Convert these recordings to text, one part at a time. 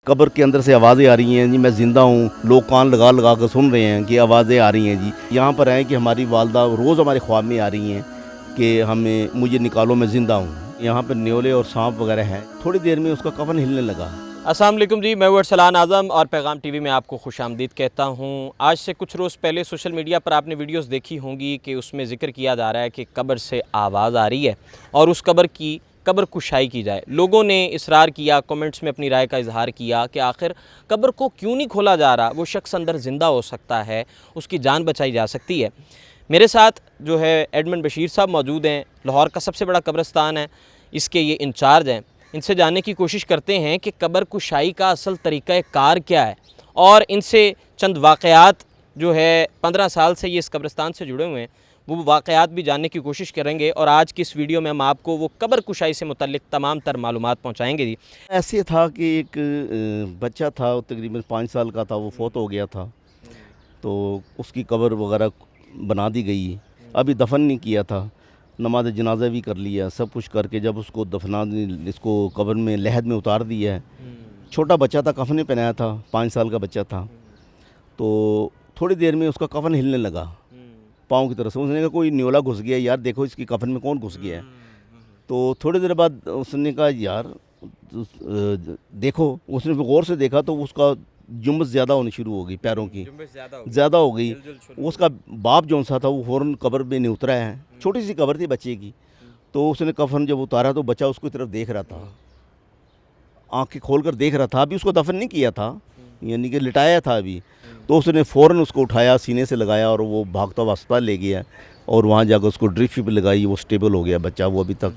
कब्र के अंदर से आवाज़ें आ रही हैं जी, मैं ज़िंदा हूँ। लोग कान लगा लगा कर सुन रहे हैं कि आवाज़ें आ रही हैं जी। यहाँ पर हैं कि हमारी वालदा रोज़ हमारे ख्वाब में आ रही हैं कि मुझे निकालो, मैं ज़िंदा हूँ। यहाँ पर न्योले और सांप वगैरह हैं। थोड़ी देर में उसका कफन हिलने लगा। अस्सलाम वालेकुम जी, मैं अरसलान आज़म और पैगाम टीवी में आपको खुशामदीद कहता हूँ। आज से कुछ रोज़ पहले सोशल मीडिया पर आपने वीडियोस देखी होंगी कि उसमें ज़िक्र किया जा रहा है कि कब्र से आवाज़ आ रही है और उस कब्र कुशाई की जाए। लोगों ने इसरार किया, कमेंट्स में अपनी राय का इजहार किया कि आखिर कब्र को क्यों नहीं खोला जा रहा, वो शख्स अंदर ज़िंदा हो सकता है, उसकी जान बचाई जा सकती है। मेरे साथ जो है एडमंड बशीर साहब मौजूद हैं। लाहौर का सबसे बड़ा कब्रस्तान है, इसके ये इंचार्ज हैं। इनसे जानने की कोशिश करते हैं कि कब्र कुशाई का असल तरीक़ा कार क्या है और इनसे चंद वाक़यात जो है 15 साल से ये इस कब्रस्तान से जुड़े हुए हैं, वो वाक़यात भी जानने की कोशिश करेंगे। और आज की इस वीडियो में हम आपको वो कब्र कुशाई से मुतल्लिक़ तमाम तर मालूमात पहुँचाएँगे जी। ऐसे था कि एक बच्चा था, वो तकरीबन 5 साल का था, वो फौत हो गया था। तो उसकी कब्र वगैरह बना दी गई। अभी दफन नहीं किया था, नमाज जनाजा भी कर लिया, सब कुछ करके जब उसको इसको कब्र में लहद में उतार दिया है। छोटा बच्चा था, कफन में पहनाया था, 5 साल का बच्चा था। तो थोड़ी देर में उसका कफन हिलने लगा पाँव की तरफ से। उसने कहा कोई न्योला घुस गया यार, देखो इसकी कफन में कौन घुस गया है। तो थोड़ी देर बाद उसने कहा यार देखो, उसने गौर से देखा तो उसका जुम्बस ज़्यादा होनी शुरू हो गई, पैरों की ज़्यादा हो गई। उसका बाप जौन सा था वो फ़ौरन कब्र में नहीं उतरा है। छोटी सी कब्र थी बच्चे की। तो उसने कफन जब उतारा तो बच्चा उसकी तरफ देख रहा था, आँखें खोल कर देख रहा था। अभी उसको दफन नहीं किया था, यानी कि लिटाया था अभी। तो उसने फ़ौरन उसको उठाया, सीने से लगाया और वो भागता हुआ अस्पताल ले गया और वहाँ जाकर उसको ड्रिप शिप लगाई। वो स्टेबल हो गया बच्चा, वो अभी तक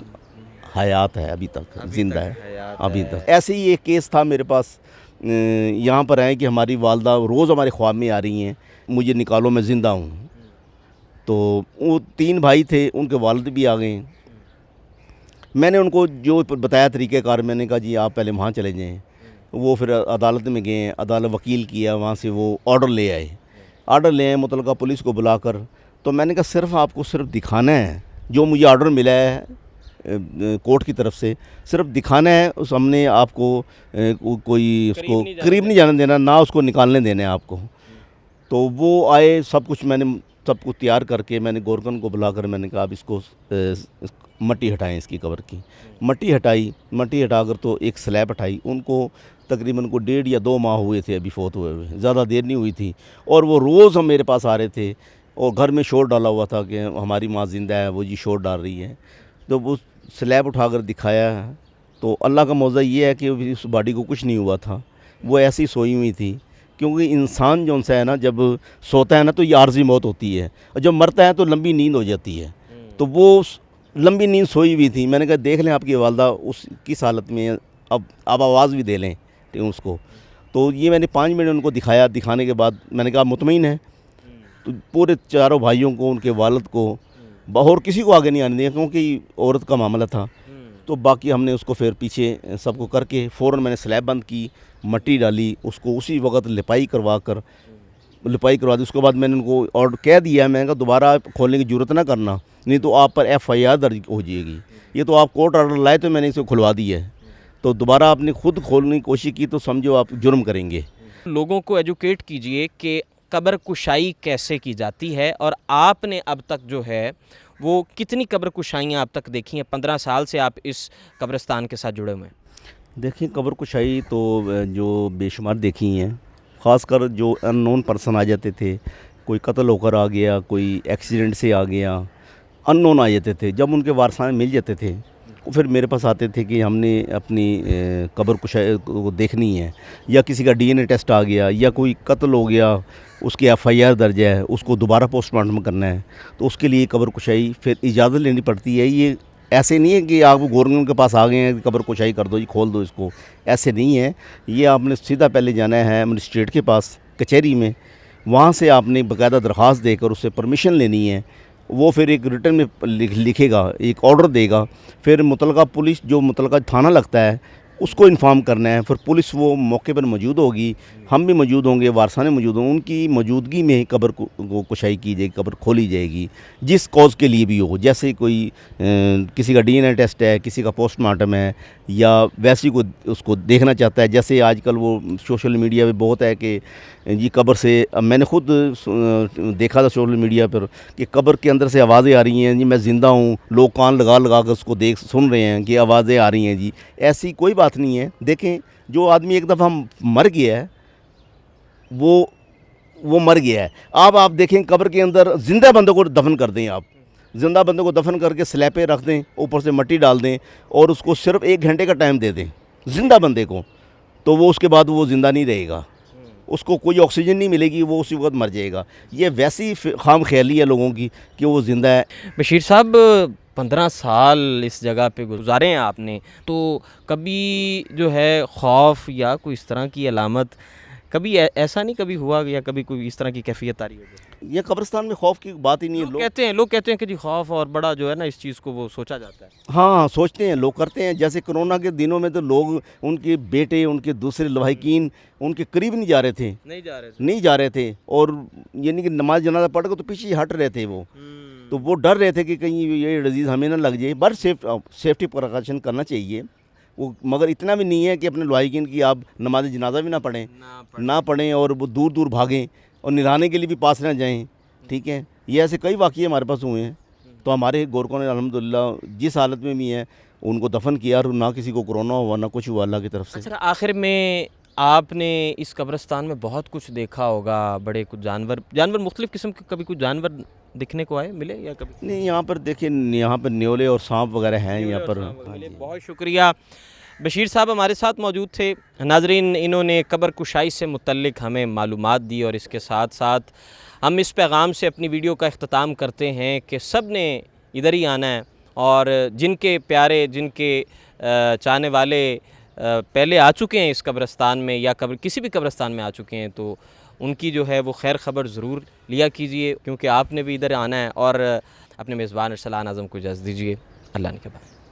हयात है, अभी तक ज़िंदा है अभी तक। ऐसे ही एक केस था मेरे पास। यहाँ पर है कि हमारी वालदा रोज़ हमारे ख्वाब में आ रही हैं, मुझे निकालो, मैं ज़िंदा हूँ। तो वो 3 भाई थे, उनके वालिद भी आ गए। मैंने उनको जो बताया तरीक़ेकार, मैंने कहा जी आप पहले वहाँ चले जाएँ। वो फिर अदालत में गए, अदालत वकील किया, वहाँ से वो ऑर्डर ले आए मुतलका पुलिस को बुलाकर। तो मैंने कहा सिर्फ आपको सिर्फ दिखाना है जो मुझे ऑर्डर मिला है कोर्ट की तरफ से, सिर्फ दिखाना है। उस हमने आपको कोई उसको करीब नहीं जाने देना, ना उसको निकालने देना है आपको। तो वो आए, सब कुछ मैंने सब कुछ तैयार करके मैंने गोरकन को बुलाकर मैंने कहा आप इसको मट्टी हटाएं, इसकी कब्र की मट्टी हटाई। मट्टी हटाकर तो एक स्लैब हटाई। उनको तकरीबन को 1.5 या 2 माह हुए थे अभी फौत हुए, ज़्यादा देर नहीं हुई थी। और वो रोज़ हम मेरे पास आ रहे थे और घर में शोर डाला हुआ था कि हमारी माँ ज़िंदा है, वो जी शोर डाल रही है। तो वो स्लैब उठाकर दिखाया तो अल्लाह का मौज़ा ये है कि उस बॉडी को कुछ नहीं हुआ था, वो ऐसी सोई हुई थी। क्योंकि इंसान जौन सा है ना, जब सोता है ना तो ये आर्जी मौत होती है, और जब मरता है तो लंबी नींद हो जाती है। तो वो लंबी नींद सोई हुई थी। मैंने कहा देख लें आपकी वालदा उस किस हालत में है, अब आप आवाज़ भी दे लें उसको। तो ये मैंने 5 मिनट उनको दिखाया। दिखाने के बाद मैंने कहा मुतमईन है। तो पूरे चारों भाइयों को, उनके वालिद को, और किसी को आगे नहीं आने दिया क्योंकि औरत का मामला था। तो बाकी हमने उसको फिर पीछे सबको करके फ़ौरन मैंने स्लैब बंद की, मट्टी डाली, उसको उसी वक्त लिपाई करवा दी। उसके बाद मैंने उनको ऑर्डर कह दिया, मैंने कहा दोबारा खोलने की ज़रूरत ना करना, नहीं तो आप पर FIR दर्ज हो जाएगी। ये तो आप कोर्ट ऑर्डर लाए तो मैंने इसे खुलवा दी है, तो दोबारा आपने खुद खोलने की कोशिश की तो समझो आप जुर्म करेंगे। लोगों को एजुकेट कीजिए कि कब्र कुशाई कैसे की जाती है और आपने अब तक जो है वो कितनी कब्र कुशाइयाँ अब तक देखी हैं? 15 साल से आप इस कब्रिस्तान के साथ जुड़े हुए हैं। देखिए कब्र कुशाई तो जो बेशुमार देखी हैं, ख़ासकर जो अननोन पर्सन आ जाते थे, कोई कत्ल होकर आ गया, कोई एक्सीडेंट से आ गया, अननोन आ जाते थे। जब उनके वारसाने मिल जाते थे वो फिर मेरे पास आते थे कि हमने अपनी कब्र कुशाई को देखनी है, या किसी का DNA टेस्ट आ गया, या कोई कत्ल हो गया उसकी FIR दर्ज है, उसको दोबारा पोस्टमार्टम करना है, तो उसके लिए कब्र कुशाई फिर इजाज़त लेनी पड़ती है। ये ऐसे नहीं है कि आप गवर्नमेंट के पास आ गए हैं कब्र कुशाई कर दो जी, खोल दो इसको, ऐसे नहीं है। ये आपने सीधा पहले जाना है मजिस्ट्रेट के पास, कचहरी में, वहाँ से आपने बाकायदा दरख्वास्त देकर उससे परमिशन लेनी है। वो फिर एक रिटन में लिखेगा, एक ऑर्डर देगा। फिर मुतलका पुलिस, जो मुतलका थाना लगता है, उसको इन्फॉर्म करना है। फिर पुलिस वो मौके पर मौजूद होगी, हम भी मौजूद होंगे, वारसाने मौजूद होंगे, उनकी मौजूदगी में ही कब्र को कुशाई की जाएगी, कब्र खोली जाएगी, जिस कॉज के लिए भी हो। जैसे कोई किसी का डीएनए टेस्ट है, किसी का पोस्टमार्टम है, या वैसी को उसको देखना चाहता है। जैसे आजकल वो सोशल मीडिया पे बहुत है कि जी कब्र से, अब मैंने खुद देखा था सोशल मीडिया पर कि कब्र के अंदर से आवाज़ें आ रही हैं जी, मैं ज़िंदा हूँ, लोग कान लगा लगा कर उसको सुन रहे हैं कि आवाज़ें आ रही हैं जी। ऐसी कोई बात नहीं है। देखें, जो आदमी एक दफ़ा मर गया है वो मर गया है। अब आप देखें कब्र के अंदर ज़िंदा बंदे को दफन कर दें, आप ज़िंदा बंदे को दफन करके स्लैब पे रख दें, ऊपर से मिट्टी डाल दें और उसको सिर्फ 1 घंटे का टाइम दे दें ज़िंदा बंदे को, तो वो उसके बाद वो ज़िंदा नहीं रहेगा, उसको कोई ऑक्सीजन नहीं मिलेगी, वो उसी वक्त मर जाएगा। ये वैसी खाम ख्याली है लोगों की कि वो ज़िंदा है। बशीर साहब 15 साल इस जगह पे गुजारे हैं आपने, तो कभी जो है खौफ या कोई इस तरह की अलामत कभी ऐसा नहीं कभी हुआ, या कभी कोई इस तरह की कैफियत आ रही है? ये कब्रिस्तान में खौफ की बात ही नहीं है। लोग कहते हैं कि जी खौफ और बड़ा जो है ना, इस चीज़ को वो सोचा जाता है। हाँ, सोचते हैं, लोग करते हैं। जैसे कोरोना के दिनों में तो लोग, उनके बेटे, उनके दूसरे लवाहिकीन उनके करीब नहीं जा रहे थे और यानी कि नमाज जनाजा पढ़ कर तो पीछे हट रहे थे वो। तो वो डर रहे थे कि कहीं ये डिजीज़ हमें ना लग जाए। बट सेफ्टी प्रिकॉशन करना चाहिए वो, मगर इतना भी नहीं है कि अपने लवाहिकीन की आप नमाज जनाजा भी ना पढ़ें और वो दूर दूर भागें और निराने के लिए भी पास ना जाएं। ठीक है, ये ऐसे कई वाक़ये हमारे पास हुए हैं। तो हमारे गोरकों ने अल्हम्दुलिल्लाह जिस हालत में भी हैं उनको दफन किया और ना किसी को कोरोना हुआ, ना कुछ हुआ अल्लाह की तरफ से। अच्छा, आखिर में आपने इस कब्रिस्तान में बहुत कुछ देखा होगा, बड़े कुछ जानवर मुख्तलिफ़ किस्म के, कभी कुछ जानवर दिखने को आए, मिले या कभी? नहीं, यहाँ पर देखिए, यहाँ पर न्योले और सांप वगैरह हैं यहाँ पर। हाँ जी। बहुत शुक्रिया, बशीर साहब हमारे साथ मौजूद थे। नाजरीन, इन्होंने कब्र कुशाई से मुतल्लिक हमें मालूमात दी और इसके साथ साथ हम इस पैगाम से अपनी वीडियो का इख्तिताम करते हैं कि सब ने इधर ही आना है और जिनके प्यारे, जिनके चाहने वाले पहले आ चुके हैं इस कब्रिस्तान में या किसी भी कब्रिस्तान में आ चुके हैं, तो उनकी जो है वो खैर ख़बर ज़रूर लिया कीजिए, क्योंकि आपने भी इधर आना है। और अपने मेज़बान अरसलान आज़म को इजाज़त दीजिए। अल्लाह ने के बाद।